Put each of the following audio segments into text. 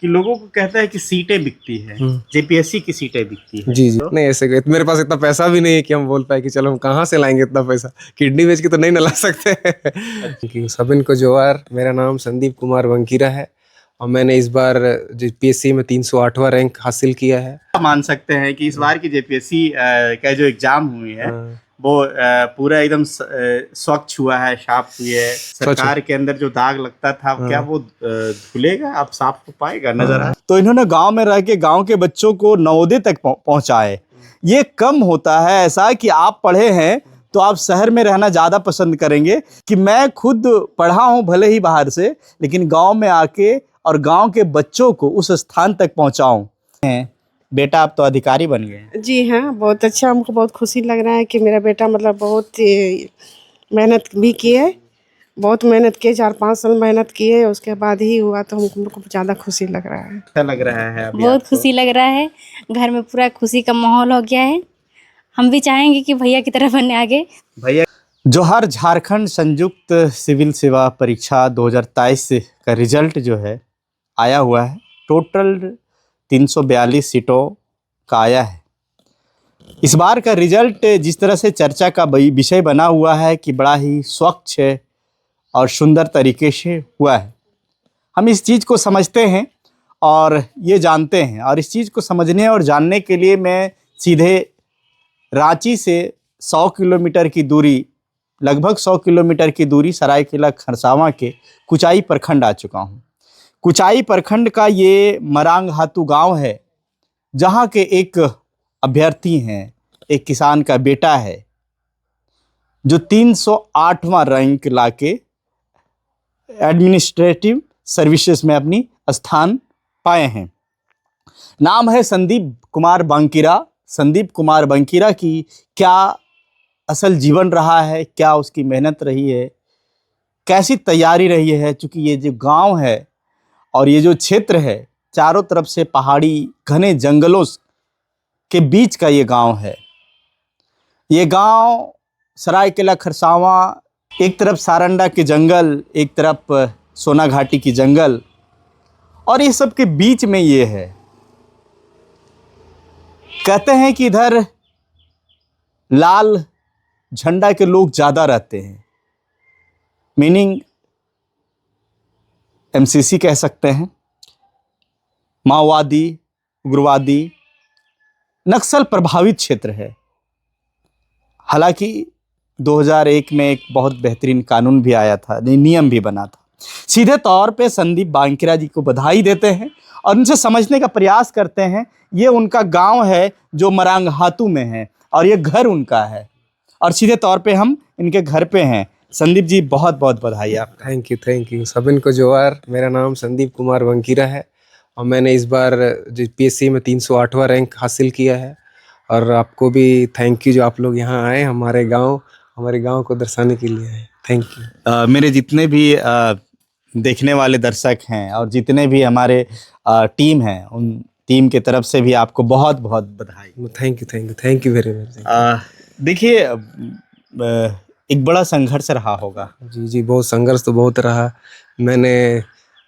कि लोगों को कहता है कि सीटें बिकती है, जेपीएससी की सीटें बिकती है। जी जी नहीं, ऐसे मेरे पास इतना पैसा भी नहीं है कि हम बोल पाए कि चलो हम कहाँ से लाएंगे इतना पैसा, किडनी बेच के तो नहीं ना ला सकते। सबिन को जोहार, मेरा नाम संदीप कुमार बंकीरा है और मैंने इस बार जेपीएससी में 308वां रैंक हासिल किया है। मान सकते हैं कि इस बार की जेपीएससी का जो एग्जाम हुई है वो पूरा एकदम स्वच्छ हुआ है, साफ हुई है। सरकार के अंदर जो दाग लगता था क्या वो धुलेगा, अब साफ हो पाएगा, नजर आए। तो इन्होंने गांव में रह के गांव के बच्चों को नवोदय तक पहुंचाए। ये कम होता है ऐसा कि आप पढ़े हैं तो आप शहर में रहना ज्यादा पसंद करेंगे। कि मैं खुद पढ़ा हूं भले ही बाहर से, लेकिन गांव में आके और गांव के बच्चों को उस स्थान तक पहुंचाऊं। बेटा आप तो अधिकारी बन गए। जी हाँ, बहुत अच्छा, हमको बहुत खुशी लग रहा है कि मेरा बेटा मतलब बहुत मेहनत भी किए, बहुत मेहनत किए, 4-5 साल मेहनत किए, उसके बाद ही हुआ, तो हमको ज़्यादा खुशी लग रहा है। अच्छा लग रहा है अभी बहुत आपको? खुशी लग रहा है, घर में पूरा खुशी का माहौल हो गया है। हम भी चाहेंगे कि भैया की तरह बनने आगे। भैया जोहार, झारखंड संयुक्त सिविल सेवा परीक्षा 2023 का रिजल्ट जो है आया हुआ है। टोटल 342 सीटों का आया है। इस बार का रिजल्ट जिस तरह से चर्चा का विषय बना हुआ है कि बड़ा ही स्वच्छ और सुंदर तरीके से हुआ है। हम इस चीज़ को समझते हैं और ये जानते हैं, और इस चीज़ को समझने और जानने के लिए मैं सीधे रांची से 100 किलोमीटर की दूरी, लगभग 100 किलोमीटर की दूरी सरायकेला खरसावां के कुचाई प्रखंड आ चुका हूँ। कुचाई प्रखंड का ये मरांगहातू गांव है, जहाँ के एक अभ्यर्थी हैं, एक किसान का बेटा है जो 308वां रैंक लाके एडमिनिस्ट्रेटिव सर्विसेज में अपनी स्थान पाए हैं। नाम है संदीप कुमार बंकीरा। संदीप कुमार बंकीरा की क्या असल जीवन रहा है, क्या उसकी मेहनत रही है, कैसी तैयारी रही है। चूँकि ये जो गांव है और ये जो क्षेत्र है, चारों तरफ से पहाड़ी घने जंगलों के बीच का ये गांव है। ये गांव सरायकेला खरसावां, एक तरफ सारंडा के जंगल, एक तरफ सोना घाटी की जंगल, और ये सब के बीच में ये है। कहते हैं कि इधर लाल झंडा के लोग ज़्यादा रहते हैं, मीनिंग एमसीसी कह सकते हैं, माओवादी, उग्रवादी, नक्सल प्रभावित क्षेत्र है। हालांकि 2001 में एक बहुत बेहतरीन कानून भी आया था, नियम भी बना था। सीधे तौर पे संदीप बंकीरा जी को बधाई देते हैं और उनसे समझने का प्रयास करते हैं। ये उनका गांव है जो मरांगहातू में है और ये घर उनका है, और सीधे तौर पे हम इनके घर पे हैं। संदीप जी बहुत बहुत बधाई आपका। Thank you. सबिन को जोहार, मेरा नाम संदीप कुमार बंकीरा है और मैंने इस बार जेपीएससी में 308वां रैंक हासिल किया है। और आपको भी थैंक यू जो आप लोग यहाँ आए, हमारे गांव को दर्शाने के लिए आए। Thank you. मेरे जितने भी देखने वाले दर्शक हैं और जितने भी हमारे टीम हैं, उन टीम के तरफ से भी आपको बहुत बहुत बधाई। Thank you very much. देखिए, एक बड़ा संघर्ष रहा होगा। जी, बहुत संघर्ष तो बहुत रहा। मैंने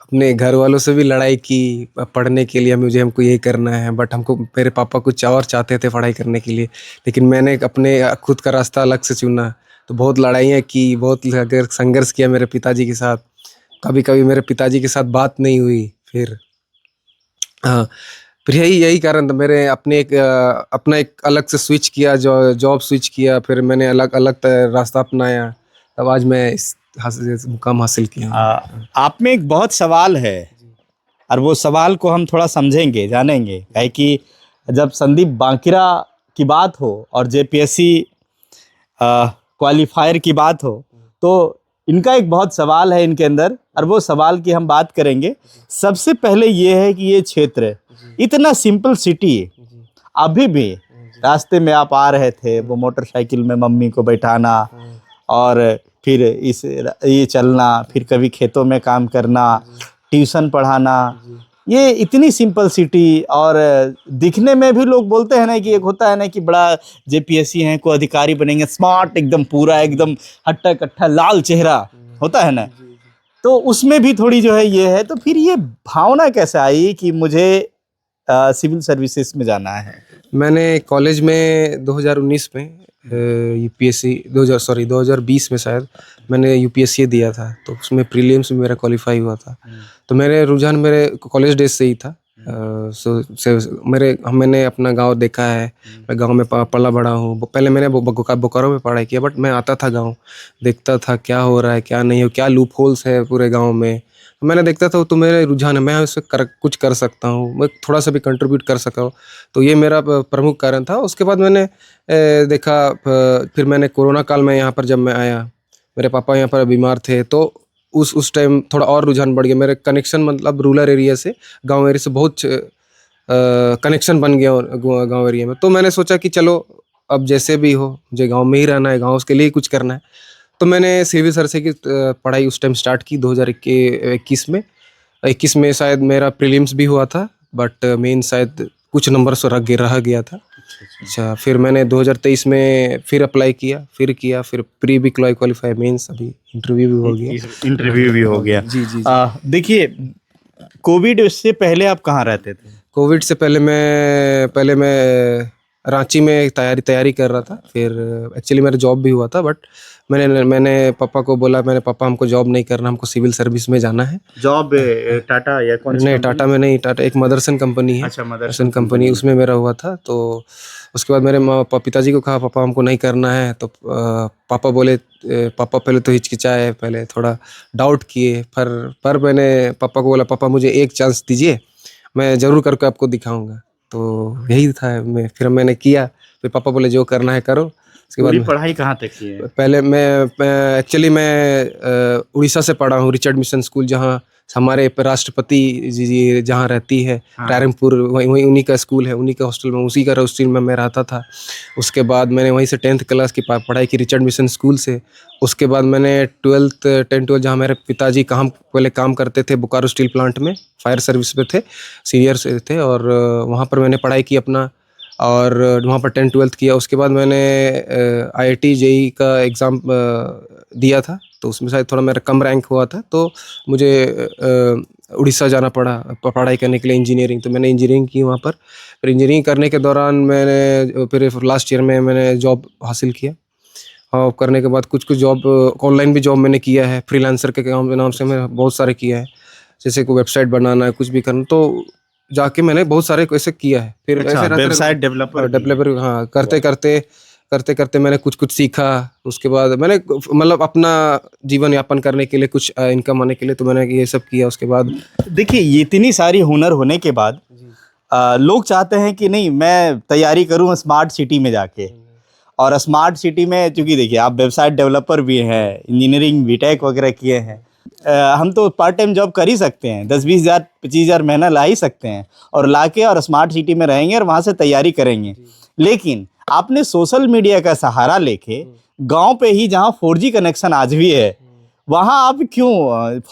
अपने घर वालों से भी लड़ाई की पढ़ने के लिए, हमको यही करना है, बट मेरे पापा कुछ और चाहते थे पढ़ाई करने के लिए, लेकिन मैंने अपने खुद का रास्ता अलग से चुना। तो बहुत लड़ाइयाँ की, बहुत संघर्ष किया मेरे पिताजी के साथ। कभी कभी मेरे पिताजी के साथ बात नहीं हुई। फिर यही कारण था। मेरे अपना एक अलग से स्विच किया, जॉब स्विच किया, फिर मैंने अलग रास्ता अपनाया, तब आज मैं इस मुकाम हासिल किया। आप में एक बहुत सवाल है और वो सवाल को हम थोड़ा समझेंगे, जानेंगे। काहे कि जब संदीप बंकीरा की बात हो और जेपीएससी क्वालिफायर की बात हो, तो इनका एक बहुत सवाल है इनके अंदर, और वो सवाल की हम बात करेंगे। सबसे पहले ये है कि ये क्षेत्र इतना सिंपल सिटी, अभी भी रास्ते में आप आ रहे थे, वो मोटरसाइकिल में मम्मी को बैठाना और फिर ये चलना, फिर कभी खेतों में काम करना, ट्यूशन पढ़ाना, ये इतनी सिंपल सिटी। और दिखने में भी लोग बोलते हैं ना कि एक होता है ना कि बड़ा जेपीएससी हैं, कोई अधिकारी बनेंगे, स्मार्ट, एकदम पूरा एकदम हट्टा कट्ठा लाल चेहरा होता है ना। तो उसमें भी थोड़ी जो है ये है, तो फिर ये भावना कैसे आई कि मुझे सिविल सर्विसेज में जाना है? मैंने कॉलेज में 2019 में यूपीएससी 2020 में शायद मैंने यूपीएससी दिया था, तो उसमें प्रीलिम्स में मेरा क्वालिफाई हुआ था। तो मेरे रुझान मेरे कॉलेज डेज से ही था। मैंने अपना गांव देखा है, मैं गांव में पला बड़ा हूँ। पहले मैंने बोकारो में पढ़ाई किया, बट मैं आता था गांव, देखता था क्या हो रहा है क्या नहीं हो, क्या लूप होल्स है पूरे गांव में। मैंने देखता था, तो मेरे रुझान है, मैं उससे कुछ कर सकता हूँ, मैं थोड़ा सा भी कंट्रीब्यूट कर सका। तो ये मेरा प्रमुख कारण था। उसके बाद मैंने देखा, फिर मैंने कोरोना काल में यहाँ पर जब मैं आया, मेरे पापा यहाँ पर बीमार थे, तो उस टाइम थोड़ा और रुझान बढ़ गया। मेरे कनेक्शन मतलब रूरल एरिया से गांव एरिया से बहुत कनेक्शन बन गया गांव एरिया में। तो मैंने सोचा कि चलो अब जैसे भी हो, मुझे गांव में ही रहना है, गांव के लिए ही कुछ करना है। तो मैंने सिविल सर्विस की पढ़ाई उस टाइम स्टार्ट की 2021 में। 21 में शायद मेरा प्रीलिम्स भी हुआ था, बट मेन शायद कुछ नंबर से रह गया था। अच्छा, फिर मैंने 2023 में फिर अप्लाई किया, फिर प्री भी क्वालिफाई, मेंस अभी इंटरव्यू भी हो गया। इंटरव्यू भी हो गया। जी जी। देखिए, कोविड से पहले आप कहाँ रहते थे? कोविड से पहले मैं रांची में तैयारी कर रहा था। फिर एक्चुअली मेरा जॉब भी हुआ था, बट मैंने पापा को बोला, पापा हमको जॉब नहीं करना, हमको सिविल सर्विस में जाना है। जॉब टाटा या कौन सी? नहीं, टाटा में नहीं, टाटा एक मदरसन कंपनी है। अच्छा, मदरसन कंपनी, उसमें मेरा हुआ था। तो उसके बाद मेरे पिताजी को कहा, पापा हमको नहीं करना है। तो पापा बोले, पापा पहले तो हिचकिचाए, पहले थोड़ा डाउट किए, पर मैंने पापा को बोला, पापा मुझे एक चांस दीजिए, मैं ज़रूर करके आपको दिखाऊंगा। तो यही था। फिर मैंने किया। फिर पापा बोले जो करना है करो। उसके बाद पढ़ाई कहाँ तक की है? पहले मैं एक्चुअली उड़ीसा से पढ़ा हूँ, रिचर्ड मिशन स्कूल, जहाँ हमारे राष्ट्रपति जी जहाँ रहती है, रायरंगपुर, वहीं उन्हीं का स्कूल है, उन्हीं का हॉस्टल में, उसी का हॉस्टल में मैं रहता था। उसके बाद मैंने वहीं से 10th क्लास की पढ़ाई की रिचर्ड मिशन स्कूल से। उसके बाद मैंने 10th जहाँ मेरे पिताजी पहले काम करते थे, बोकारो स्टील प्लांट में फायर सर्विस में थे, सीनियर से थे, और वहाँ पर मैंने पढ़ाई की अपना, और वहाँ पर 10th-12th किया। उसके बाद मैंने IIT JEE का एग्ज़ाम दिया था, तो उसमें शायद थोड़ा मेरा कम रैंक हुआ था, तो मुझे उड़ीसा जाना पड़ा पढ़ाई करने के लिए इंजीनियरिंग। तो मैंने इंजीनियरिंग की वहाँ पर। फिर इंजीनियरिंग करने के दौरान मैंने फिर लास्ट ईयर में मैंने जॉब हासिल किया, और करने के बाद कुछ जॉब, ऑनलाइन भी जॉब मैंने किया है, फ्रीलांसर के काम के नाम से मैंने बहुत सारे किया है, जैसे कोई वेबसाइट बनाना है, कुछ भी करना, तो जाके मैंने बहुत सारे ऐसे किया है। फिर ऐसे वेबसाइट डेवलपर, हाँ, करते करते मैंने कुछ सीखा। उसके बाद मैंने मतलब अपना जीवन यापन करने के लिए, कुछ इनकम आने के लिए, तो मैंने ये सब किया। उसके बाद देखिए, ये इतनी सारी हुनर होने के बाद लोग चाहते हैं कि नहीं, मैं तैयारी करूं स्मार्ट सिटी में जाके। और स्मार्ट सिटी में, चूंकि देखिए आप वेबसाइट डेवलपर भी हैं, इंजीनियरिंग बीटेक वगैरह किए हैं, हम तो पार्ट टाइम जॉब कर ही सकते हैं, 10-20 हज़ार 25 हज़ार महीना ला ही सकते हैं, और लाके और स्मार्ट सिटी में रहेंगे और वहाँ से तैयारी करेंगे। लेकिन आपने सोशल मीडिया का सहारा लेके गांव पे ही, जहाँ 4G कनेक्शन आज भी है, वहाँ आप क्यों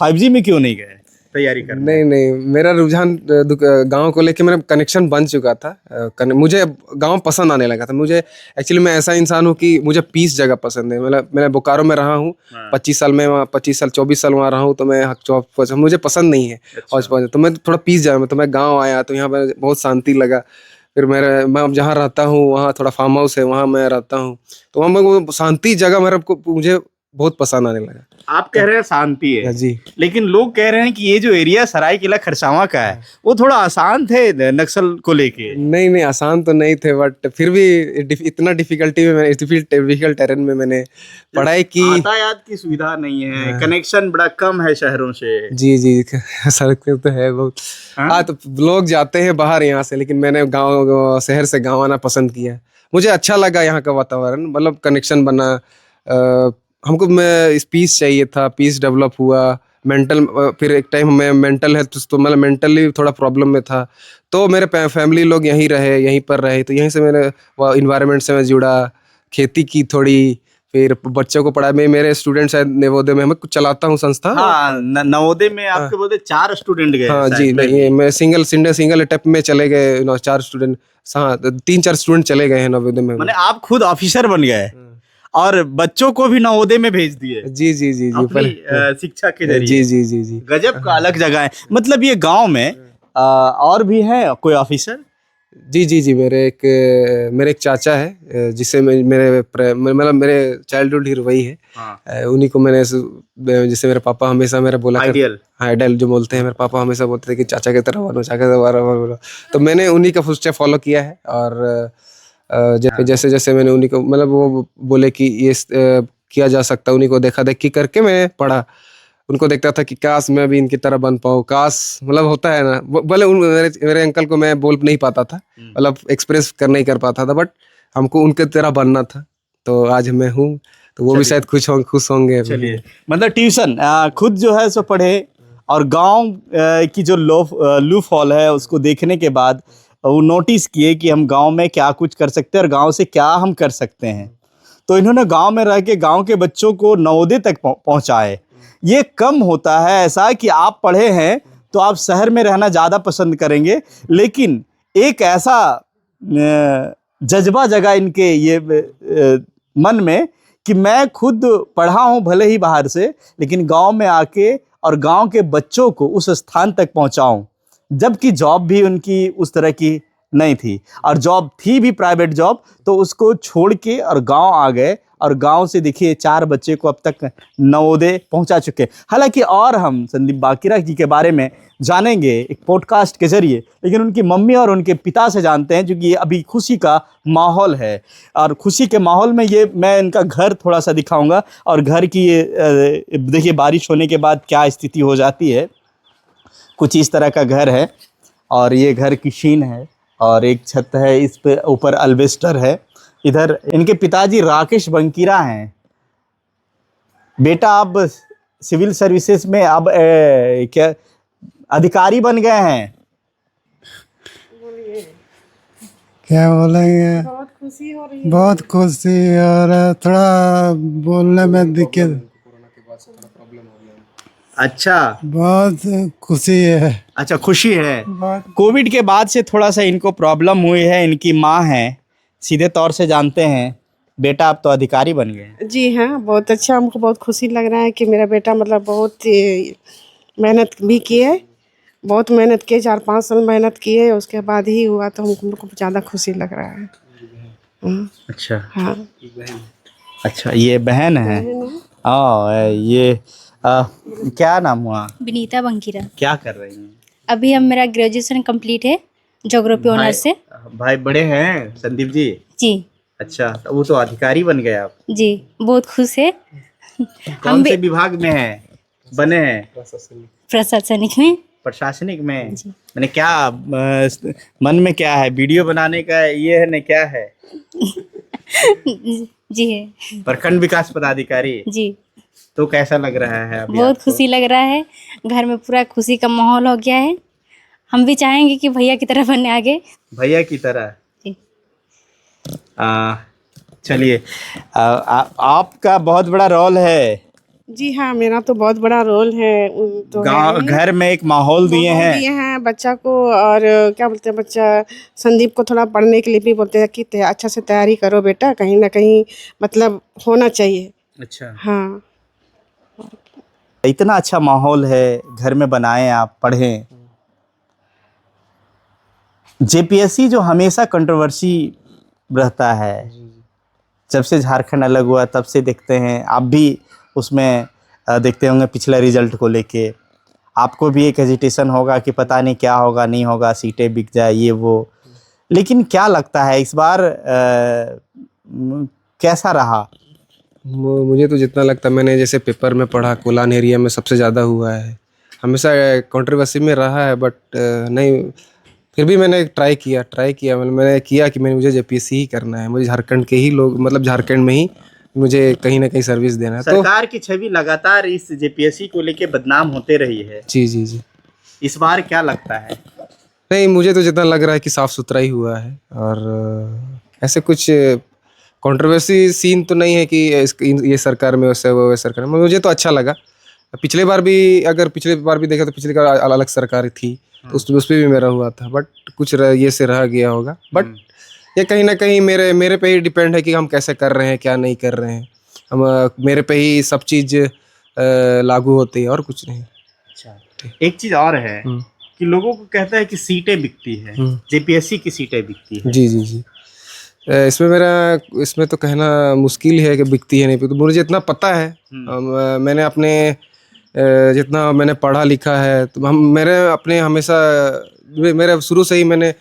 5G में क्यों नहीं गए तैयारी करने? नहीं, मेरा रुझान गांव को लेके, मेरा कनेक्शन बन चुका था। मुझे गांव पसंद आने लगा था। मुझे एक्चुअली, मैं ऐसा इंसान हूँ कि मुझे पीस जगह पसंद है। मतलब मैं बोकारो में रहा हूँ 25 साल 24 साल वहाँ रहा हूँ, तो मैं मुझे पसंद नहीं है। और तो मैं थोड़ा पीस जगह में, तो मैं गाँव आया, तो यहाँ पर बहुत शांति लगा। फिर मैं अब जहाँ रहता हूँ, वहाँ थोड़ा फार्म हाउस है, वहाँ मैं रहता हूँ, तो वहाँ मैं शांति जगह मुझे बहुत पसंद आने लगा। आप कह रहे हैं शांति है जी, लेकिन लोग कह रहे हैं कि ये जो एरिया सरायकेला खरसावां का है, वो थोड़ा आसान थे नक्सल को लेके। नहीं, आसान तो नहीं थे, बट फिर भी इतना डिफिकल्ट टेरेन में मैंने पढ़ाई की। यातायात की सुविधा नहीं है, कनेक्शन बड़ा कम है शहरों से। जी, सड़क पे तो है बहुत। हाँ, तो लोग जाते हैं बाहर यहाँ से, लेकिन मैंने शहर से गाँव आना पसंद किया। मुझे अच्छा लगा यहाँ का वातावरण, मतलब कनेक्शन बना। हमको पीस चाहिए था, पीस डेवलप हुआ। फिर एक टाइम मैं मेंटल हेल्थ, तो मतलब मेंटली थोड़ा प्रॉब्लम में था, तो मेरे फैमिली लोग यहीं पर रहे, तो यहीं से मेरे इन्वायरमेंट से मैं जुड़ा, खेती की थोड़ी, फिर बच्चों को पढ़ा। मेरे स्टूडेंट शायद नवोदय में, मैं कुछ चलाता हूँ संस्था। हाँ, नवोदय में आपके बोलते 4 स्टूडेंट गए। हाँ जी, नहीं, मैं सिंगल अटेम्प्ट में चले गए 4 स्टूडेंट। हाँ, 3-4 स्टूडेंट चले गए हैं नवोदय में। माने आप खुद ऑफिसर बन गए। और बच्चों को भी नवोदय में भेज दिए जी जी जी जी अपनी शिक्षा के जरिए। जी जी जी जी गजब का अलग जगह है। मतलब ये गांव में और भी है कोई ऑफिसर? जी जी जी मेरे एक चाचा है जिसे मतलब मेरे चाइल्डहुड हीरो वही है। हाँ। उन्हीं को मैंने जिसे मेरे पापा हमेशा मेरा बोला आइडियल। हाँ आइडल जो बोलते हैं, मेरे पापा हमेशा बोलते थे कि चाचा की तरह बनो, चाचा की तरह बनो। तो मैंने उन्हीं का फुटस्टेप फॉलो किया है। और जैसे जैसे मैंने उन्हीं को मतलब वो बोले कि ये किया जा सकता है, उन्हीं को देखा देखी करके मैं पढ़ा। उनको देखता था कि काश मैं भी इनकी तरह बन पाऊँ, काश मतलब होता है ना। भले मेरे अंकल को मैं बोल नहीं पाता था, मतलब एक्सप्रेस कर नहीं कर पाता था, बट हमको उनके तरह बनना था। तो आज मैं हूँ, तो वो भी शायद खुश होंगे। चलिए, मतलब ट्यूशन खुद जो है सो पढ़े और गांव की जो लू फॉल है उसको देखने के बाद वो नोटिस किए कि हम गांव में क्या कुछ कर सकते हैं और गांव से क्या हम कर सकते हैं। तो इन्होंने गांव में रह के गांव के बच्चों को नवोदय तक पहुंचाए। ये कम होता है ऐसा कि आप पढ़े हैं तो आप शहर में रहना ज़्यादा पसंद करेंगे, लेकिन एक ऐसा जज्बा जगह इनके ये मन में कि मैं खुद पढ़ा हूँ भले ही बाहर से, लेकिन गांव में आके और गांव के बच्चों को उस स्थान तक पहुंचाऊं। जबकि जॉब भी उनकी उस तरह की नहीं थी, और जॉब थी भी प्राइवेट जॉब, तो उसको छोड़ के और गांव आ गए। और गांव से देखिए 4 बच्चे को अब तक नवोदय पहुंचा चुके। हालांकि और हम संदीप बाकीरा जी के बारे में जानेंगे एक पॉडकास्ट के जरिए, लेकिन उनकी मम्मी और उनके पिता से जानते हैं, क्योंकि ये अभी खुशी का माहौल है। और खुशी के माहौल में ये मैं इनका घर थोड़ा सा दिखाऊंगा, और घर की ये देखिए बारिश होने के बाद क्या स्थिति हो जाती है। कुछ इस तरह का घर है, और ये घर की शीन है, और एक छत है, इस पे ऊपर अल्बेस्टर है। इधर इनके पिताजी राकेश बंकीरा हैं। बेटा अब सिविल सर्विसेज में अब क्या अधिकारी बन गए हैं। क्या बोलेंगे, बहुत खुशी हो रही है। बहुत खुशी, और थोड़ा बोलने में दिक्कत, अच्छा, बहुत खुशी है। अच्छा खुशी है। बहुत कोविड के बाद से थोड़ा सा इनको प्रॉब्लम हुई है। इनकी माँ है, सीधे तौर से जानते हैं। बेटा आप तो अधिकारी बन गए। जी हाँ, बहुत अच्छा, हमको बहुत खुशी लग रहा है कि मेरा बेटा मतलब बहुत मेहनत भी किए, बहुत मेहनत किए, 4-5 साल मेहनत किए, उसके बाद ही हुआ, तो हमको ज़्यादा खुशी लग रहा है। अच्छा, हाँ, अच्छा, ये बहन है। ये क्या नाम हुआ? विनीता बंकीरा। क्या कर रही हैं? अभी हम मेरा ग्रेजुएशन कंप्लीट है ज्योग्राफी ऑनर्स से। भाई बड़े हैं संदीप जी? जी अच्छा, तो वो तो अधिकारी बन गए आप। जी, बहुत खुश है। कौन से विभाग में है बने हैं? प्रशासनिक में। प्रशासनिक में। जी। मैंने क्या मन में क्या है? वीडियो बनाने का ये है ना, क्या है? जी है। प्रखंड विकास पदाधिकारी। जी, तो कैसा लग रहा है अभी बहुत आपको? खुशी लग रहा है। घर में पूरा खुशी का माहौल हो गया है। हम भी चाहेंगे कि भैया की तरह बनने आगे। भैया की तरह। जी। चलिए, आपका बहुत बड़ा रोल है। जी हाँ, मेरा तो बहुत बड़ा रोल है। तो गांव घर में एक माहौल दिए हैं। बच्चा को, और क्या बोलते हैं, बच्चा संदीप को थोड़ा पढ़ने के लिए भी बोलते हैं कि अच्छा से तैयारी करो बेटा, कहीं ना कहीं मतलब होना चाहिए। अच्छा, हाँ, इतना अच्छा माहौल है घर में, बनाएं आप, पढ़ें। जेपीएससी जो हमेशा कंट्रोवर्सी रहता है, जब से झारखंड अलग हुआ तब से देखते हैं, आप भी उसमें देखते होंगे पिछले रिजल्ट को लेके। आपको भी एक हेजिटेशन होगा कि पता नहीं क्या होगा, नहीं होगा, सीटें बिक जाए, ये वो। लेकिन क्या लगता है इस बार कैसा रहा? मुझे तो जितना लगता है, मैंने जैसे पेपर में पढ़ा, कोलान एरिया में सबसे ज़्यादा हुआ है। हमेशा कंट्रोवर्सी में रहा है, बट नहीं, फिर भी मैंने ट्राई किया मतलब मैंने किया कि मुझे जेपीएससी ही करना है। मुझे झारखंड के ही लोग, मतलब झारखंड में ही मुझे कहीं ना कहीं सर्विस देना है। सरकार की छवि लगातार इस जेपीएससी को लेके बदनाम होते रही है। जी जी जी। इस बार क्या लगता है? नहीं, मुझे तो जितना लग रहा है कि साफ़ सुथरा ही हुआ है, और ऐसे कुछ कंट्रोवर्सी सीन तो नहीं है कि ये सरकार में वैसे वो सरकार में। मुझे तो अच्छा लगा। पिछले बार भी देखा तो पिछले बार अलग सरकार थी, तो उस पर भी मेरा हुआ था, बट कुछ ये से रह गया होगा। बट ये कहीं ना कहीं मेरे मेरे पे ही डिपेंड है कि हम कैसे कर रहे हैं, क्या नहीं कर रहे हैं। हम मेरे पे ही सब चीज़ लागू होती है और कुछ नहीं। अच्छा, एक चीज और है हम्म, कि लोगों को कहता है कि सीटें बिकती है, हम्म। जेपीएससी की सीटें बिकती है। जी जी जी। इसमें तो कहना मुश्किल है कि बिकती है नहीं बिकती। मुझे जितना पता है, मैंने अपने जितना मैंने पढ़ा लिखा है, तो हम मेरे अपने हमेशा मेरे शुरू से ही मैंने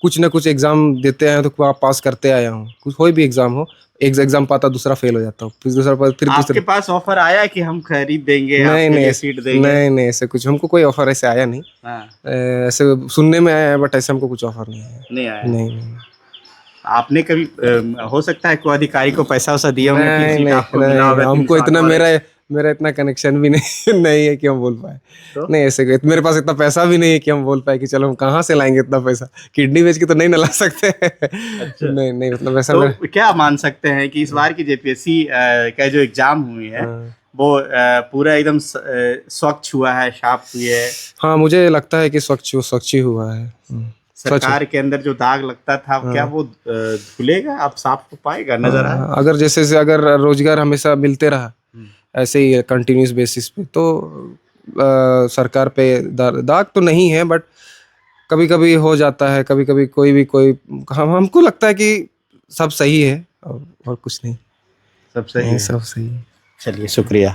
कुछ ना कुछ एग्ज़ाम देते आया हूं, तो पास करते आया हूँ। कुछ कोई भी एग्ज़ाम हो, एक एग्ज़ाम पाता दूसरा फेल हो जाता हूँ, फिर दूसरा फिर आपके दूसरा। पास ऑफर आया कि हम खरीद देंगे, नहीं आपके नहीं लिए सीट देंगे? नहीं ऐसे कुछ हमको कोई ऑफर ऐसे आया नहीं। हाँ, ऐसे सुनने में आया है, बट ऐसे हमको कुछ ऑफर नहीं है। नहीं आया। नहीं आपने कभी हो सकता है कोई अधिकारी को पैसा वैसा दिया होगा कि सीट आपको मिला होगा, हमको 308 इतना वाले? मेरा इतना कनेक्शन भी नहीं नहीं है कि हम बोल पाए। तो? नहीं ऐसे मेरे पास इतना पैसा भी नहीं है कि हम बोल पाए कि चलो हम कहाँ से लाएंगे इतना पैसा, किडनी बेच के तो नहीं ना ला सकते। नहीं नहीं उतना पैसा तो क्या मान सकते हैं कि इस बार की जेपीएससी का जो एग्जाम हुई है वो पूरा एकदम स्वच्छ हुआ है, साफ हुई है? हाँ मुझे लगता है कि स्वच्छ ही हुआ है। सरकार के अंदर जो दाग लगता था, क्या वो धुलेगा, अब साफ हो पाएगा, नजर आए? अगर जैसे से अगर रोजगार हमेशा मिलते रहा ऐसे ही कंटिन्यूस बेसिस पे, तो सरकार पे दाग तो नहीं है, बट कभी कभी हो जाता है, कभी कभी कोई हमको लगता है कि सब सही है और कुछ नहीं। सब सही है। सब सही है। चलिए, शुक्रिया।